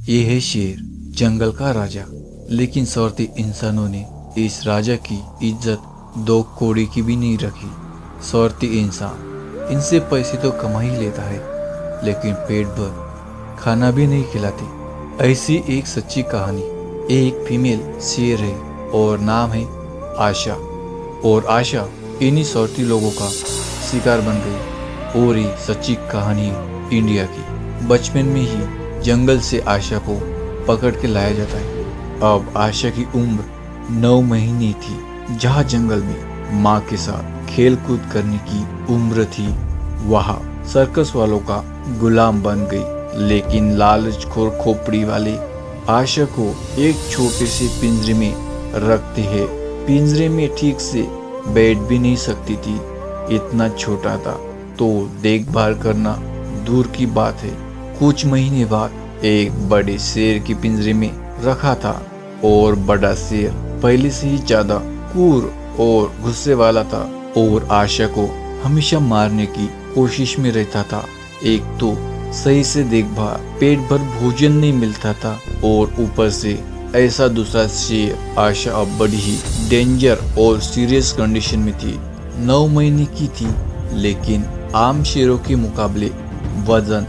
ये है शेर, जंगल का राजा। लेकिन स्वार्थी इंसानों ने इस राजा की इज्जत दो कौड़ी की भी नहीं रखी। स्वार्थी इंसान इनसे पैसे तो कमा ही लेता है, लेकिन पेट भर खाना भी नहीं खिलाती। ऐसी एक सच्ची कहानी। एक फीमेल शेर है और नाम है आशा। और आशा इन्हीं स्वार्थी लोगों का शिकार बन गई। और ये सच्ची कहानी है इंडिया की। बचपन में ही जंगल से आशा को पकड़ के लाया जाता है। अब आशा की उम्र 9 महीने थी। जहाँ जंगल में माँ के साथ खेल कूद करने की उम्र थी, वहाँ सर्कस वालों का गुलाम बन गई। लेकिन लालचखोर खोपड़ी वाले आशा को एक छोटे से पिंजरे में रखते हैं। पिंजरे में ठीक से बैठ भी नहीं सकती थी, इतना छोटा था। तो देखभाल करना दूर की बात है। कुछ महीने बाद एक बड़े शेर की पिंजरे में रखा था। और बड़ा शेर पहले से ही ज्यादा क्रूर और गुस्से वाला था और आशा को हमेशा मारने की कोशिश में रहता था। एक तो सही से देखभाल, पेट भर भोजन नहीं मिलता था और ऊपर से ऐसा दूसरा शेर। आशा अब बड़ी ही डेंजर और सीरियस कंडीशन में थी। 9 महीने की थी, लेकिन आम शेरों के मुकाबले वजन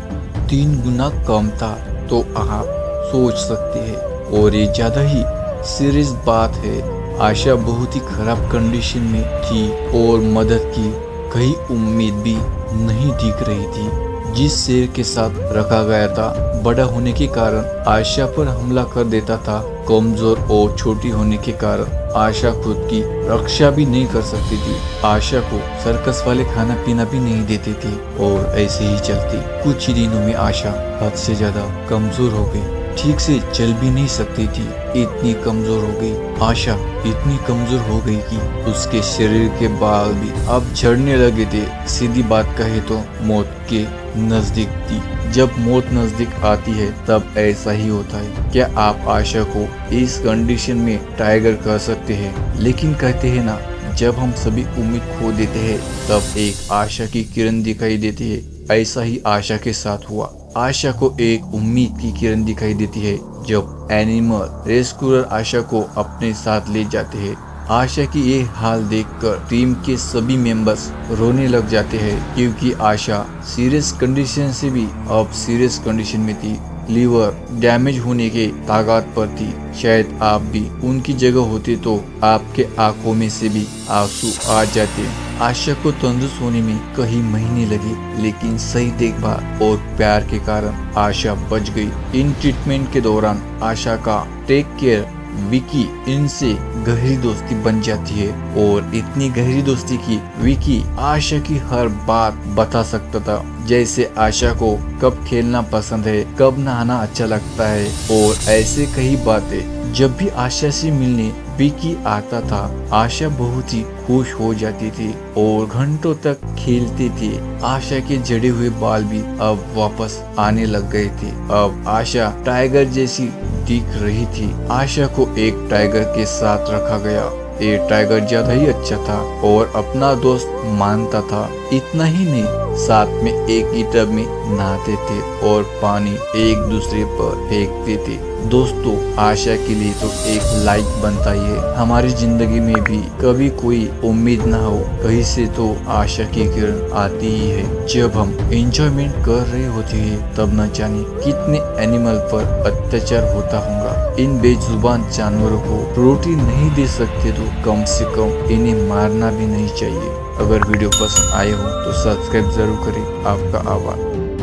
3 गुना कम था। तो आप सोच सकते हैं, और ये ज्यादा ही सीरियस बात है। आशा बहुत ही खराब कंडीशन में थी और मदद की कहीं उम्मीद भी नहीं दिख रही थी। जिस शेर के साथ रखा गया था, बड़ा होने के कारण आशा पर हमला कर देता था। कमजोर और छोटी होने के कारण आशा खुद की रक्षा भी नहीं कर सकती थी। आशा को सर्कस वाले खाना पीना भी नहीं देते थे और ऐसे ही चलती। कुछ ही दिनों में आशा हद से ज्यादा कमजोर हो गई। ठीक से चल भी नहीं सकती थी, इतनी कमजोर हो गई। आशा इतनी कमजोर हो गई कि उसके शरीर के बाल भी अब झड़ने लगे थे। सीधी बात कहे तो मौत के नजदीक थी। जब मौत नजदीक आती है तब ऐसा ही होता है। क्या आप आशा को इस कंडीशन में टाइगर कह सकते हैं? लेकिन कहते हैं ना, जब हम सभी उम्मीद खो देते हैं तब एक आशा की किरण दिखाई देती है। ऐसा ही आशा के साथ हुआ। आशा को एक उम्मीद की किरण दिखाई देती है जब एनिमल रेस्क्यूअर आशा को अपने साथ ले जाते हैं। आशा की ये हाल देखकर टीम के सभी मेंबर्स रोने लग जाते हैं, क्योंकि आशा सीरियस कंडीशन से भी अब सीरियस कंडीशन में थी। लीवर डैमेज होने के तागात पर थी। शायद आप भी उनकी जगह होते तो आपके आंखों में से भी आंसू आ जाते। आशा को तंदुरुस्त होने में कई महीने लगे, लेकिन सही देखभाल और प्यार के कारण आशा बच गई। इन ट्रीटमेंट के दौरान आशा का टेक केयर विकी इनसे गहरी दोस्ती बन जाती है। और इतनी गहरी दोस्ती की विकी आशा की हर बात बता सकता था। जैसे आशा को कब खेलना पसंद है, कब नहाना अच्छा लगता है और ऐसे कई बातें। जब भी आशा से मिलने विकी आता था, आशा बहुत ही खुश हो जाती थी और घंटों तक खेलते थे। आशा के जड़े हुए बाल भी अब वापस आने लग गए थे। अब आशा टाइगर जैसी दिख रही थी। आशा को एक टाइगर के साथ रखा गया। ये टाइगर ज्यादा ही अच्छा था और अपना दोस्त मानता था। इतना ही नहीं, साथ में एक ही टब में नहाते थे और पानी एक दूसरे पर फेंकते थे। दोस्तों, आशा के लिए तो एक लाइक बनता ही है। हमारी जिंदगी में भी कभी कोई उम्मीद ना हो, कहीं से तो आशा की किरण आती ही है। जब हम एंजॉयमेंट कर रहे होते हैं तब न जाने कितने एनिमल पर अत्याचार होता होगा। इन बेजुबान जानवरों को रोटी नहीं दे सकते तो कम से कम इन्हें मारना भी नहीं चाहिए। अगर वीडियो पसंद आए हो तो सब्सक्राइब जरूर करें। आपका आभार।